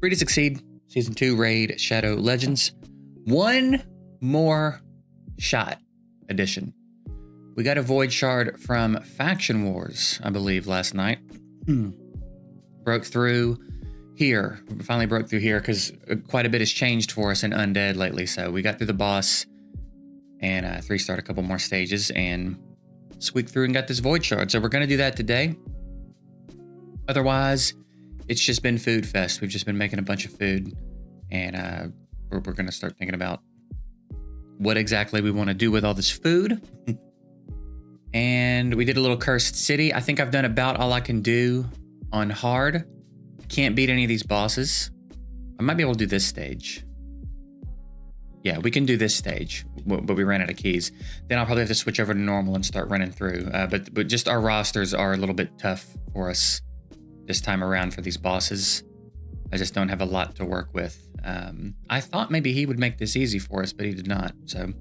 Free to Succeed, Season 2 Raid Shadow Legends. One more shot edition. We got a Void Shard from Faction Wars, I believe, last night. Broke through here. We finally broke through here because quite a bit has changed for us in Undead lately. So we got through the boss and 3-starred a couple more stages and squeaked through and got this Void Shard. So we're going to do that today. Otherwise, it's just been food fest. We've just been making a bunch of food, and we're going to start thinking about what exactly we want to do with all this food. And we did a little Cursed City. I think I've done about all I can do on hard. Can't beat any of these bosses. I might be able to do this stage. Yeah, we can do this stage, but we ran out of keys. Then I'll probably have to switch over to normal and start running through. But just our rosters are a little bit tough for us this time around for these bosses. I just don't have a lot to work with. I thought maybe he would make this easy for us, but he did not. So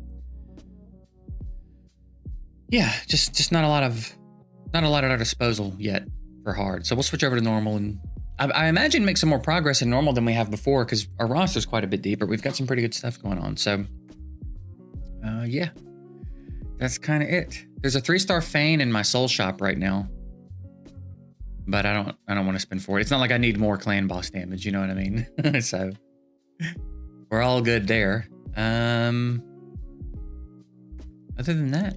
yeah, just not a lot at our disposal yet for hard. So we'll switch over to normal, and I imagine make some more progress in normal than we have before because our roster's quite a bit deeper. We've got some pretty good stuff going on. So yeah, that's kind of it. There's a 3-star Feign in my soul shop right now, but I don't want to spend 40. It's not like I need more clan boss damage, you know what I mean? So we're all good there. Other than that,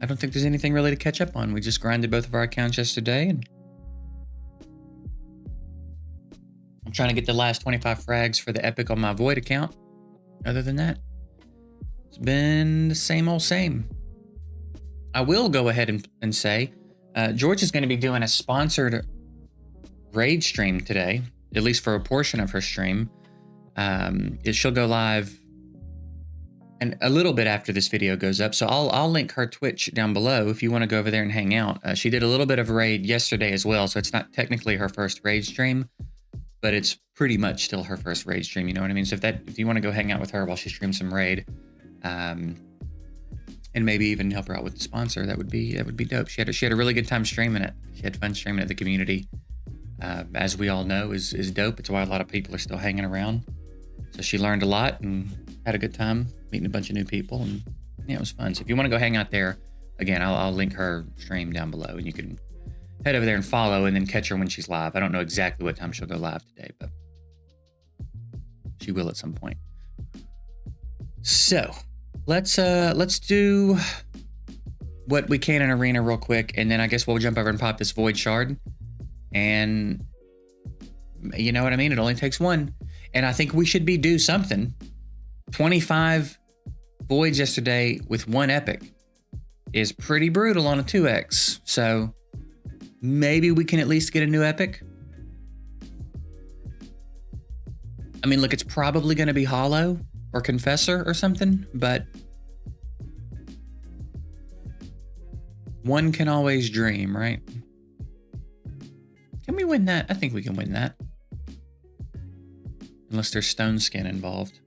I don't think there's anything really to catch up on. We just grinded both of our accounts yesterday, and I'm trying to get the last 25 frags for the epic on my Void account. Other than that, it's been the same old same. I will go ahead and say, George is going to be doing a sponsored raid stream today, at least for a portion of her stream. She'll go live and a little bit after this video goes up. So I'll link her Twitch down below if you want to go over there and hang out. She did a little bit of raid yesterday as well. So it's not technically her first raid stream, but it's pretty much still her first raid stream. You know what I mean? So if you want to go hang out with her while she streams some raid, and maybe even help her out with the sponsor, that would be dope. She had a really good time streaming it. She had fun streaming it. The community, as we all know, is dope. It's why a lot of people are still hanging around. So she learned a lot and had a good time meeting a bunch of new people, and yeah, it was fun. So if you want to go hang out there, again, I'll link her stream down below, and you can head over there and follow, and then catch her when she's live. I don't know exactly what time she'll go live today, but she will at some point. So let's do what we can in Arena real quick, and then I guess we'll jump over and pop this Void Shard. And you know what I mean? It only takes one. And I think we should be due something. 25 Voids yesterday with one epic is pretty brutal on a 2x. So maybe we can at least get a new epic. I mean, look, it's probably going to be Hollow or Confessor or something, but one can always dream, right? Can we win that? I think we can win that. Unless there's stone skin involved.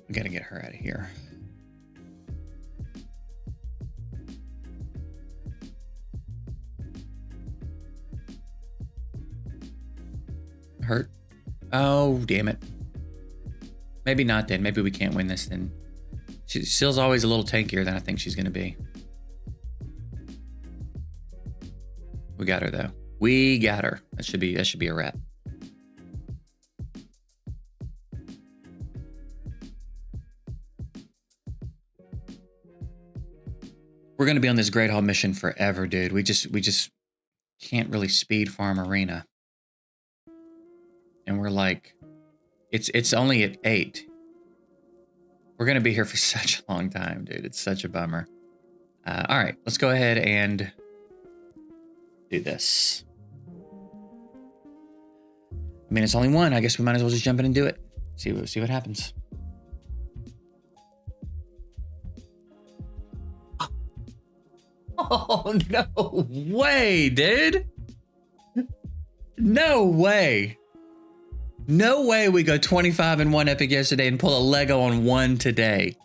We gotta get her out of here. Hurt. Oh, damn it. Maybe not then. Maybe we can't win this then. Sill's always a little tankier than I think she's going to be. We got her, though. We got her. That should be a wrap. We're going to be on this Great Hall mission forever, dude. We just can't really speed farm Arena. And we're like, it's only at 8. We're going to be here for such a long time, dude. It's such a bummer. All right, let's go ahead and do this. I mean, it's only one. I guess we might as well just jump in and do it. See what happens. Oh, no way, dude. No way. No way we go 25 in one epic yesterday and pull a Lego on one today.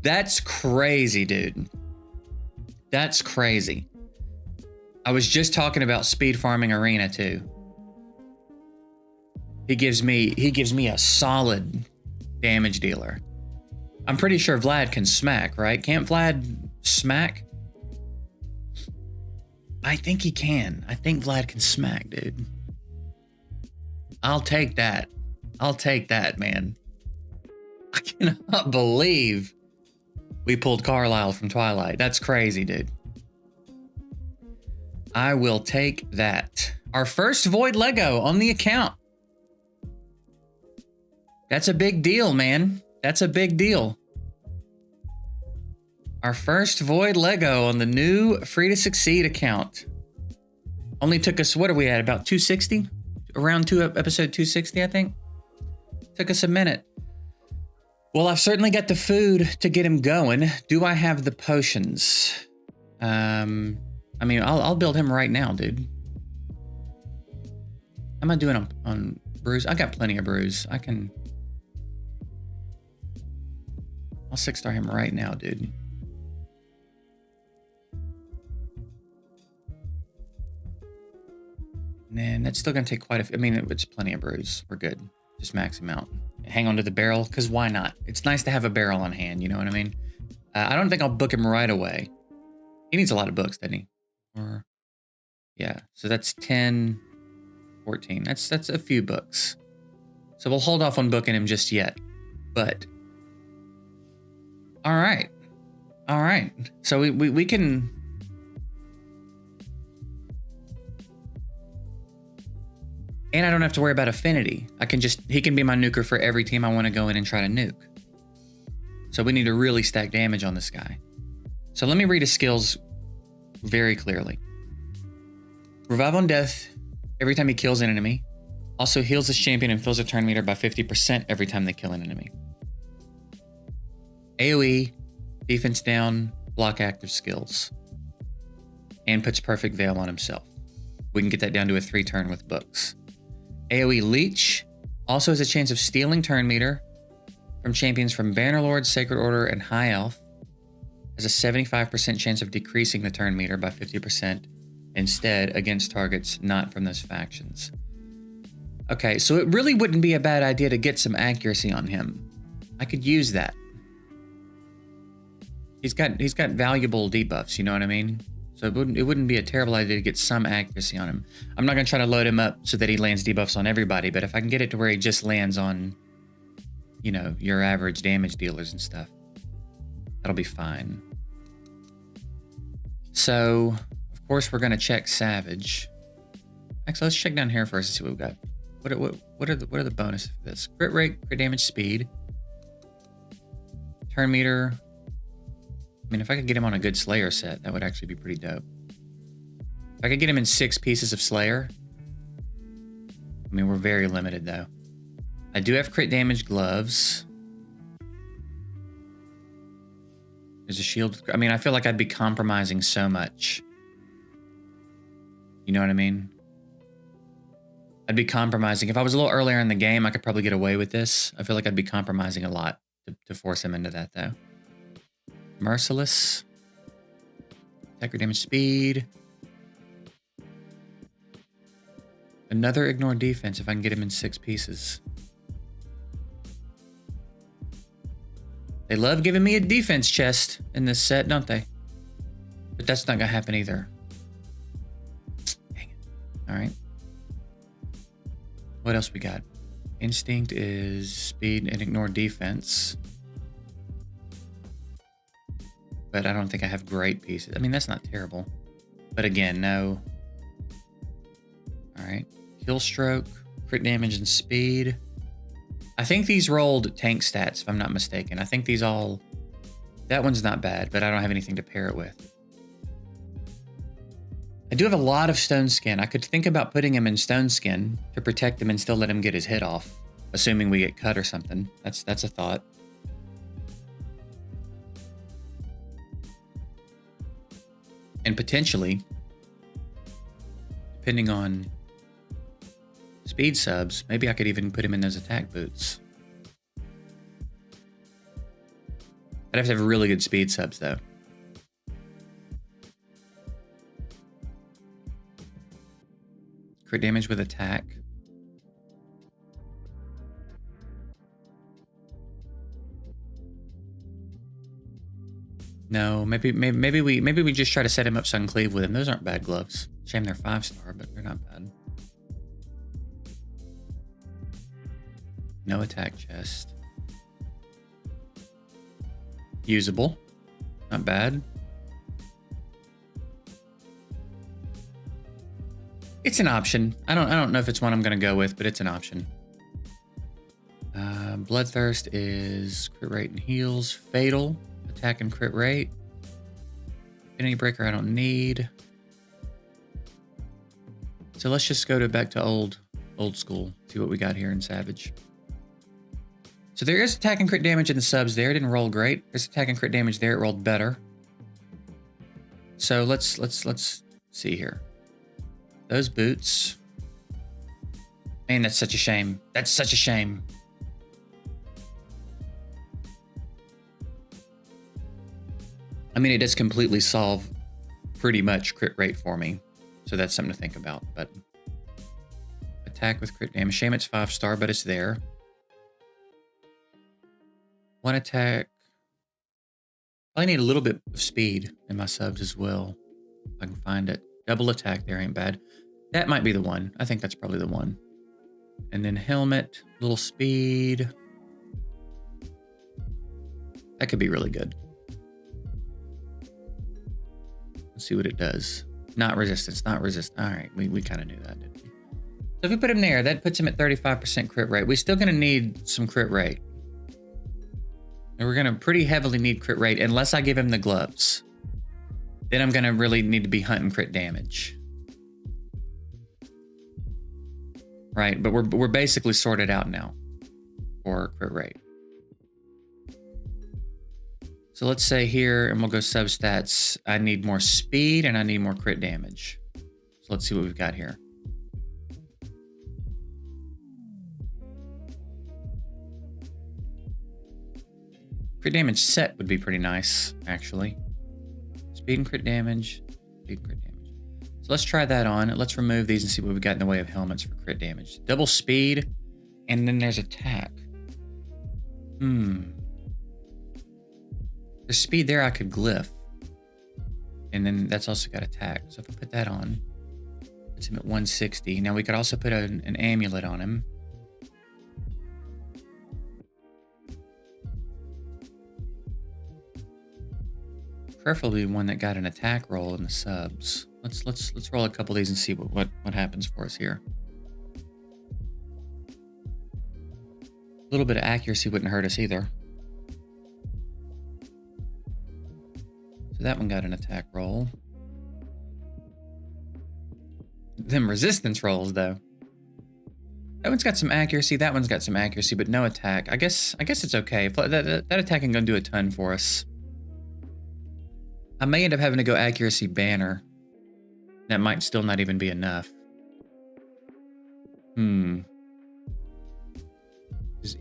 That's crazy, dude. That's crazy. I was just talking about speed farming arena too. He gives me a solid damage dealer. I'm pretty sure Vlad can smack, right? Can't Vlad smack? I think he can. I think Vlad can smack, dude. I'll take that. I'll take that, man. I cannot believe we pulled Carlisle from Twilight. That's crazy, dude. I will take that. Our first Void Lego on the account. That's a big deal, man. That's a big deal. Our first Void Lego on the new Free to Succeed account. Only took us, what are we at, about 260? Around episode 260, I think. Took us a minute. Well, I've certainly got the food to get him going. Do I have the potions? I mean, I'll build him right now, dude. How am I doing on brews? I got plenty of brews. I'll 6-star him right now, dude. And that's still gonna take quite a few. I mean, it's plenty of brews. We're good. Just max him out. Hang on to the barrel, because why not? It's nice to have a barrel on hand, you know what I mean? I don't think I'll book him right away. He needs a lot of books, doesn't he? Or, yeah, so that's 10, 14. That's a few books. So we'll hold off on booking him just yet. But, all right. All right. So we can... And I don't have to worry about affinity. He can be my nuker for every team I want to go in and try to nuke. So we need to really stack damage on this guy. So let me read his skills very clearly. Revive on death every time he kills an enemy. Also heals his champion and fills a turn meter by 50% every time they kill an enemy. AoE, defense down, block active skills. And puts perfect veil on himself. We can get that down to a 3-turn with books. AoE Leech also has a chance of stealing turn meter from champions from Bannerlord, Sacred Order, and High Elf. Has a 75% chance of decreasing the turn meter by 50% instead against targets not from those factions. Okay, so it really wouldn't be a bad idea to get some accuracy on him. I could use that. He's got valuable debuffs, you know what I mean? So it wouldn't be a terrible idea to get some accuracy on him. I'm not going to try to load him up so that he lands debuffs on everybody, but if I can get it to where he just lands on, you know, your average damage dealers and stuff, that'll be fine. So, of course, we're going to check Savage. Actually, let's check down here first and see what we've got. What are the bonuses for this? Crit rate, crit damage, speed. Turn meter. I mean, if I could get him on a good Slayer set, that would actually be pretty dope. If I could get him in 6 pieces of Slayer. I mean, we're very limited, though. I do have crit damage gloves. There's a shield. I mean, I feel like I'd be compromising so much. You know what I mean? I'd be compromising. If I was a little earlier in the game, I could probably get away with this. I feel like I'd be compromising a lot to force him into that, though. Merciless. Attack or damage speed. Another ignore defense if I can get him in 6 pieces. They love giving me a defense chest in this set, don't they? But that's not gonna happen either. Dang it. Alright. What else we got? Instinct is speed and ignore defense. But I don't think I have great pieces. I mean, that's not terrible. But again, no. All right. Kill stroke, crit damage, and speed. I think these rolled tank stats, if I'm not mistaken. I think these all... That one's not bad, but I don't have anything to pair it with. I do have a lot of stone skin. I could think about putting him in stone skin to protect him and still let him get his hit off. Assuming we get cut or something. That's a thought. And potentially, depending on Speed subs. Maybe I could even put him in those attack boots. I'd have to have really good speed subs, though. Crit damage with attack. No, maybe we just try to set him up so I can cleave with him. Those aren't bad gloves. Shame they're 5-star, but they're not bad. No attack chest. Usable. Not bad. It's an option. I don't know if it's one I'm gonna go with, but it's an option. Bloodthirst is crit rate and heals. Fatal. Attack and crit rate. Any breaker I don't need. So let's just go back to old school. See what we got here in Savage. So there is attack and crit damage in the subs there. It didn't roll great. There's attack and crit damage there. It rolled better. So let's see here. Those boots. Man, that's such a shame. That's such a shame. I mean, it does completely solve pretty much crit rate for me. So that's something to think about. But attack with crit damage. Shame it's 5-star, but it's there. One attack. I need a little bit of speed in my subs as well. If I can find it. Double attack there ain't bad. That might be the one. I think that's probably the one. And then helmet, little speed. That could be really good. Let's see what it does. Not resistance, not resist. All right, we kind of knew that, didn't we? So if we put him there, that puts him at 35% crit rate. We're still going to need some crit rate. And we're going to pretty heavily need crit rate unless I give him the gloves. Then I'm going to really need to be hunting crit damage. Right, but we're basically sorted out now for crit rate. So let's say here, and we'll go substats. I need more speed and I need more crit damage. So let's see what we've got here. Crit damage set would be pretty nice, actually. Speed and crit damage. Speed and crit damage. So let's try that on. Let's remove these and see what we've got in the way of helmets for crit damage. Double speed, and then there's attack. There's speed there I could glyph. And then that's also got attack. So if I put that on, puts him at 160. Now we could also put an amulet on him. Preferably one that got an attack roll in the subs. Let's roll a couple of these and see what happens for us here. A little bit of accuracy wouldn't hurt us either. So that one got an attack roll. Them resistance rolls though. That one's got some accuracy. That one's got some accuracy, but no attack. I guess it's okay. That attack ain't gonna do a ton for us. I may end up having to go accuracy banner. That might still not even be enough. Does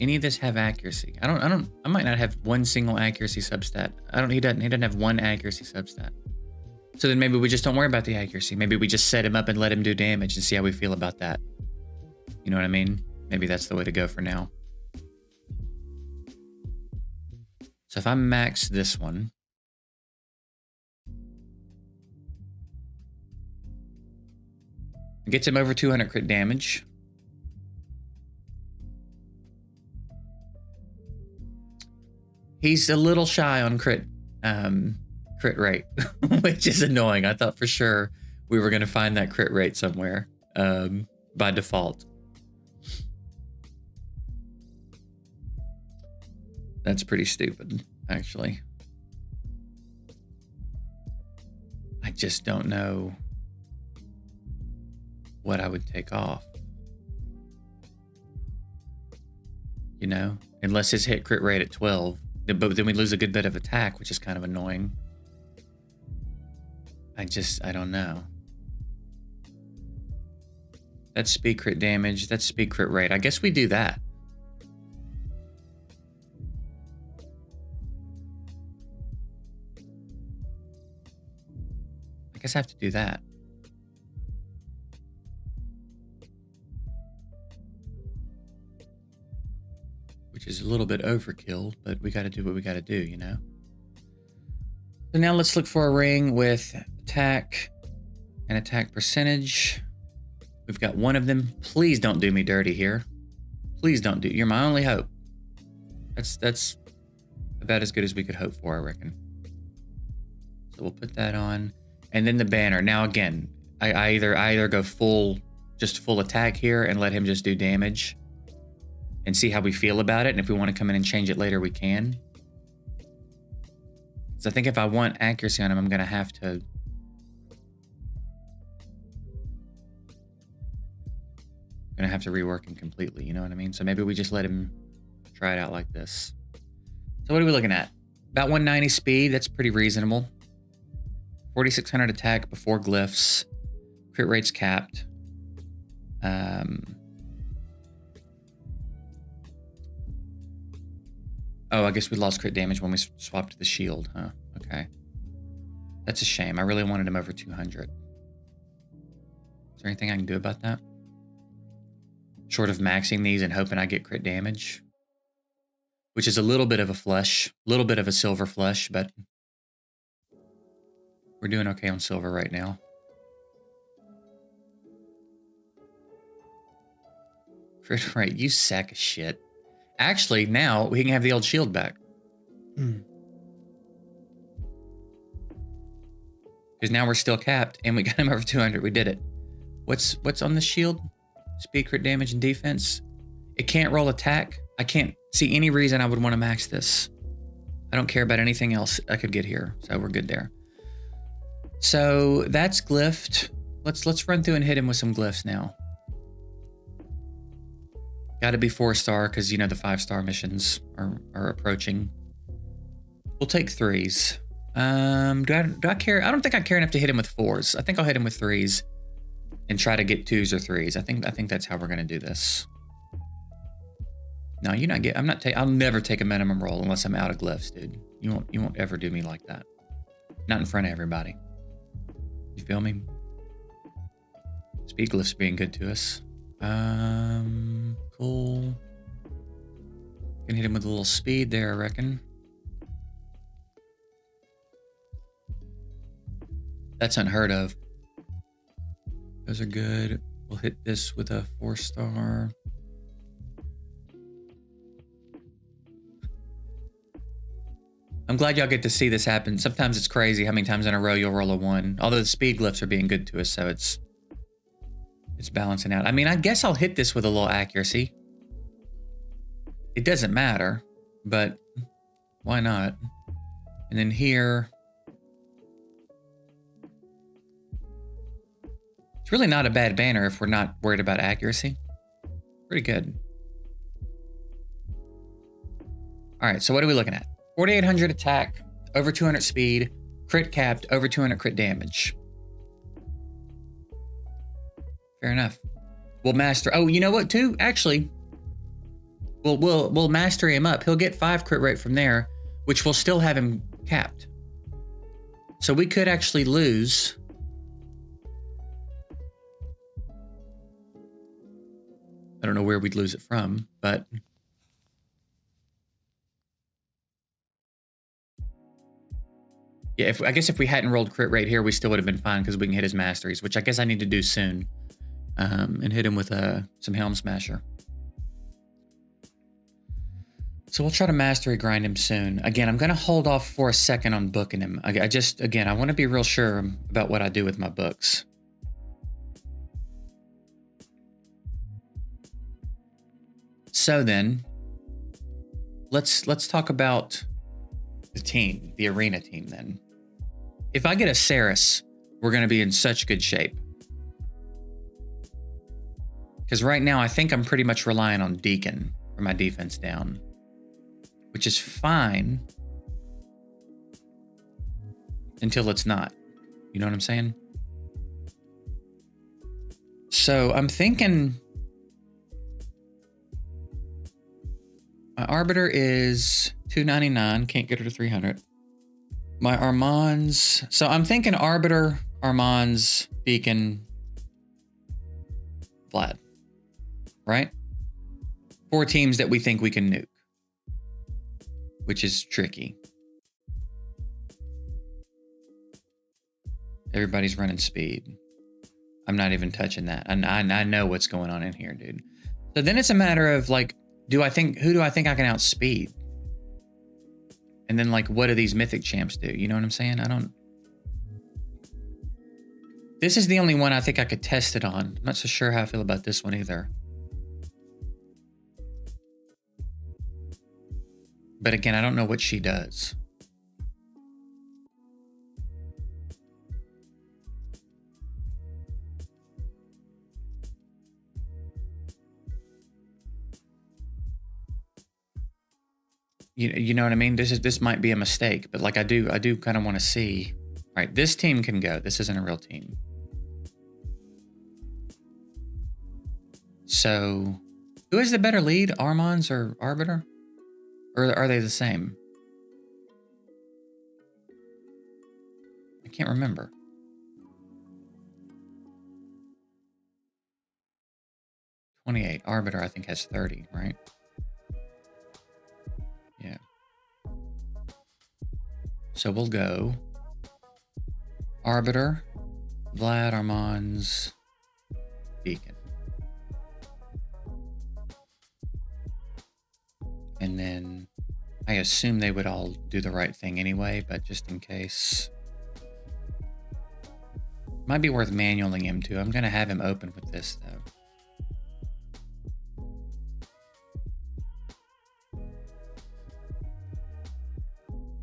any of this have accuracy? I might not have one single accuracy substat. He doesn't have one accuracy substat. So then maybe we just don't worry about the accuracy. Maybe we just set him up and let him do damage and see how we feel about that. You know what I mean? Maybe that's the way to go for now. So if I max this one, it gets him over 200 crit damage. He's a little shy on crit rate, which is annoying. I thought for sure we were going to find that crit rate somewhere by default. That's pretty stupid, actually. I just don't know what I would take off. You know, unless his hit crit rate at 12. But then we lose a good bit of attack, which is kind of annoying. I don't know. That's speed crit damage. That's speed crit rate. I guess we do that. I guess I have to do that. Which is a little bit overkill, but we got to do what we got to do, you know? So now let's look for a ring with attack and attack percentage. We've got one of them. Please don't do me dirty here. Please don't do. You're my only hope. That's about as good as we could hope for, I reckon. So we'll put that on. And then the banner. Now again, I either go full attack here and let him just do damage and see how we feel about it. And if we want to come in and change it later, we can. So I think if I want accuracy on him, I'm going to have to... rework him completely, you know what I mean? So maybe we just let him try it out like this. So what are we looking at? About 190 speed, that's pretty reasonable. 4,600 attack before glyphs. Crit rate's capped. Oh, I guess we lost crit damage when we swapped the shield, huh? Okay. That's a shame. I really wanted him over 200. Is there anything I can do about that? Short of maxing these and hoping I get crit damage. Which is a little bit of a flush. A little bit of a silver flush, but... we're doing okay on silver right now. Crit rate, you sack of shit. Actually, now we can have the old shield back. Because now we're still capped, and we got him over 200. We did it. What's on the shield? Speed, crit damage, and defense. It can't roll attack. I can't see any reason I would want to max this. I don't care about anything else I could get here, so we're good there. So that's glyphed. Let's run through and hit him with some glyphs now. Got to be 4-star because, you know, the 5-star missions are approaching. We'll take 3s. Do I care? I don't think I care enough to hit him with 4s. I think I'll hit him with 3s and try to get 2s or 3s. I think that's how we're gonna do this. No, I'll never take a minimum roll unless I'm out of glyphs, dude. You won't ever do me like that. Not in front of everybody. You feel me? Speed glyphs being good to us. Cool. Can hit him with a little speed there, I reckon. That's unheard of. Those are good. We'll hit this with a 4-star. I'm glad y'all get to see this happen. Sometimes it's crazy how many times in a row you'll roll a 1. Although the speed glyphs are being good to us, so it's balancing out. I mean, I guess I'll hit this with a little accuracy. It doesn't matter, but why not? And then here... it's really not a bad banner if we're not worried about accuracy. Pretty good. All right, so what are we looking at? 4,800 attack, over 200 speed, crit capped, over 200 crit damage. Fair enough. We'll master. Oh, you know what? Too actually, we'll master him up. He'll get 5 crit rate from there, which will still have him capped. So we could actually lose. I don't know where we'd lose it from, but yeah, I guess if we hadn't rolled crit rate here, we still would have been fine because we can hit his masteries, which I guess I need to do soon, and hit him with some Helm Smasher. So we'll try to mastery grind him soon. Again, I'm going to hold off for a second on booking him. I want to be real sure about what I do with my books. So then, let's talk about the team, the arena team then. If I get a Ceres, we're going to be in such good shape. Because right now, I think I'm pretty much relying on Deacon for my defense down. Which is fine. Until it's not. You know what I'm saying? So I'm thinking my Arbiter is 299, can't get her to 300. My Armands, so I'm thinking Arbiter, Armands, Beacon, Vlad, right? 4 teams that we think we can nuke, which is tricky. Everybody's running speed. I'm not even touching that. I know what's going on in here, dude. So then it's a matter of like, who do I think I can outspeed? And then like, what do these mythic champs do? You know what I'm saying? This is the only one I think I could test it on. I'm not so sure how I feel about this one either. But again, I don't know what she does. You know what I mean? This might be a mistake, but like I do kind of want to see. All right, this team can go. This isn't a real team. So, who is the better lead, Armands or Arbiter? Or are they the same? I can't remember. $28. Arbiter, I think, has 30, right? Yeah. So we'll go Arbiter, Vlad, Armands, Beacon. And then I assume they would all do the right thing anyway, but just in case. Might be worth manualing him too. I'm going to have him open with this though.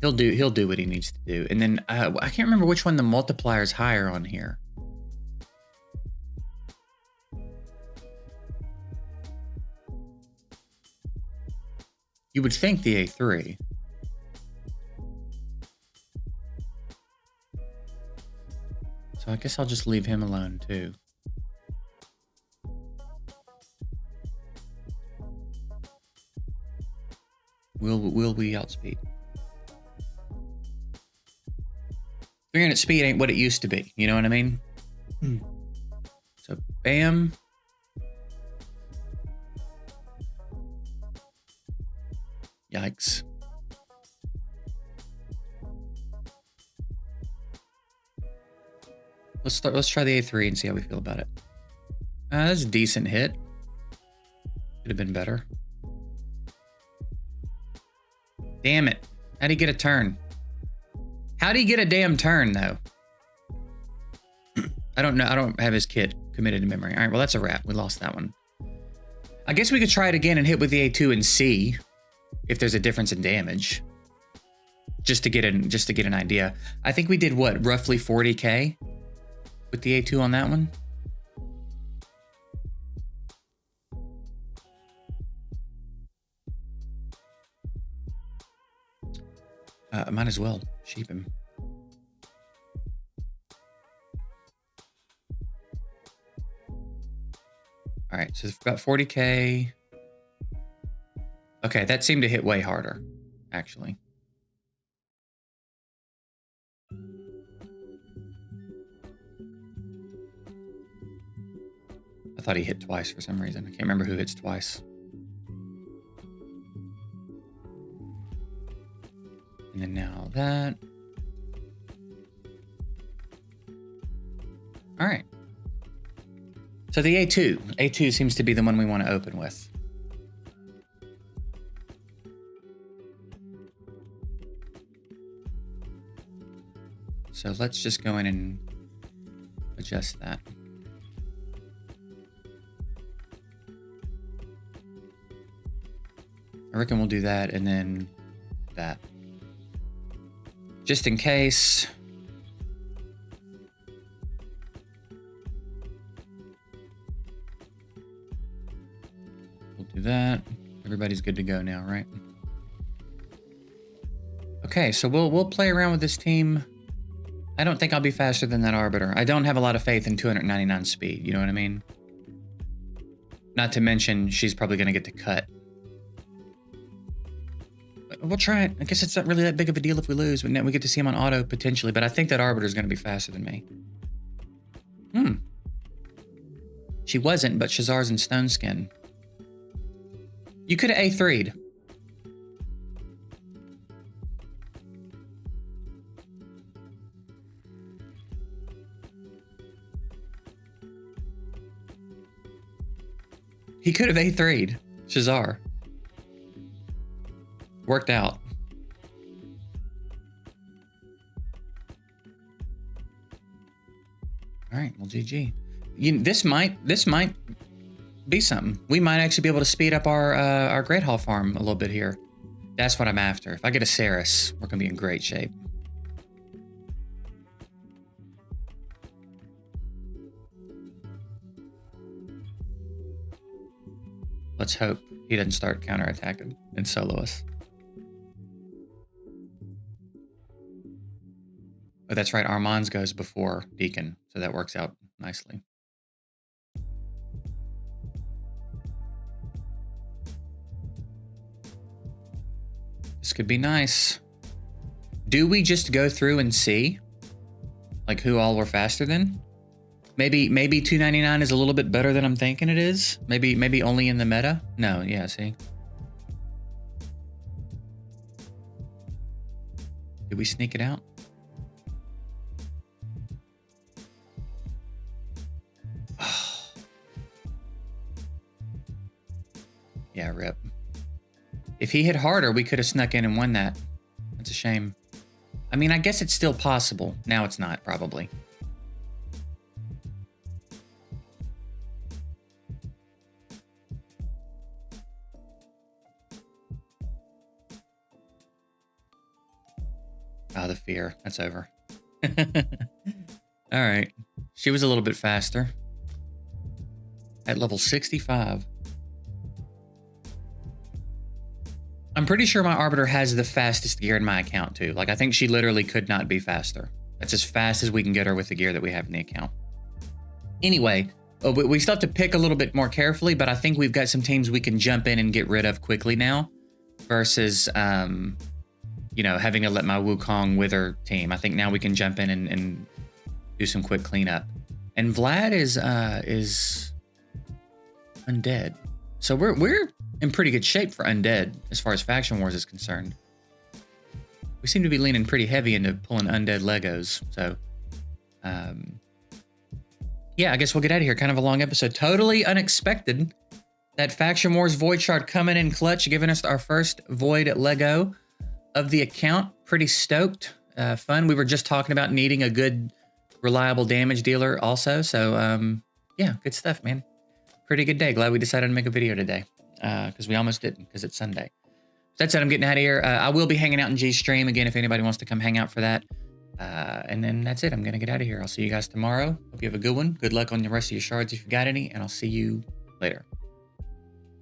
He'll do what he needs to do. And then I can't remember which one the multiplier is higher on here. You would think the A3. So I guess I'll just leave him alone too. Will we outspeed? 300 speed ain't what it used to be. You know what I mean? So bam. Yikes. Let's try the A3 and see how we feel about it. That's a decent hit. Could have been better. Damn it. How'd he get a turn? How'd he get a damn turn, though? I don't know. I don't have his kit committed to memory. All right, well, that's a wrap. We lost that one. I guess we could try it again and hit with the A2 and see if there's a difference in damage. Just to get an idea. I think we did, what, roughly 40K with the A2 on that one? I might as well sheep him. All right, so we've got 40K. Okay, that seemed to hit way harder, actually. I thought he hit twice for some reason. I can't remember who hits twice. And then now that. All right. So the A2 seems to be the one we want to open with. So let's just go in and adjust that. I reckon we'll do that and then that. Just in case. We'll do that. Everybody's good to go now, right? Okay, so we'll play around with this team. I don't think I'll be faster than that Arbiter. I don't have a lot of faith in 299 speed, you know what I mean? Not to mention, she's probably going to get to cut. But we'll try it. I guess it's not really that big of a deal if we lose. But we get to see him on auto, potentially. But I think that Arbiter is going to be faster than me. She wasn't, but Shazar's in Stone Skin. You could have A3'd. He could have A3'd Shazar. Worked out. All right, well, GG. This might be something. We might actually be able to speed up our Great Hall farm a little bit here. That's what I'm after. If I get a Ceres, we're gonna be in great shape. Let's hope he doesn't start counterattacking and solo us. Oh, that's right. Armand's goes before Deacon, so that works out nicely. This could be nice. Do we just go through and see, like, who all were faster than? Maybe 299 is a little bit better than I'm thinking it is. Maybe only in the meta. No, yeah. See. Did we sneak it out? Yeah, rip. If he hit harder, we could have snuck in and won that. That's a shame. I mean, I guess it's still possible. Now it's not, probably. Ah, the fear. That's over. All right. She was a little bit faster. At level 65. I'm pretty sure my Arbiter has the fastest gear in my account, too. Like, I think she literally could not be faster. That's as fast as we can get her with the gear that we have in the account. Anyway, we still have to pick a little bit more carefully, but I think we've got some teams we can jump in and get rid of quickly now versus, you know, having to let my Wukong Wither team. I think now we can jump in and do some quick cleanup. And Vlad is undead. So we're in pretty good shape for undead as far as Faction Wars is concerned. We seem to be leaning pretty heavy into pulling undead Legos. So, yeah, I guess we'll get out of here. Kind of a long episode. Totally unexpected. That Faction Wars Void Shard coming in clutch, giving us our first Void Lego of the account. Pretty stoked. Fun. We were just talking about needing a good, reliable damage dealer also. So, yeah, good stuff, man. Pretty good day. Glad we decided to make a video today. Because we almost didn't, because it's Sunday. That said, I'm getting out of here. I will be hanging out in G's stream again if anybody wants to come hang out for that. And then that's it. I'm going to get out of here. I'll see you guys tomorrow. Hope you have a good one. Good luck on the rest of your shards if you've got any, and I'll see you later.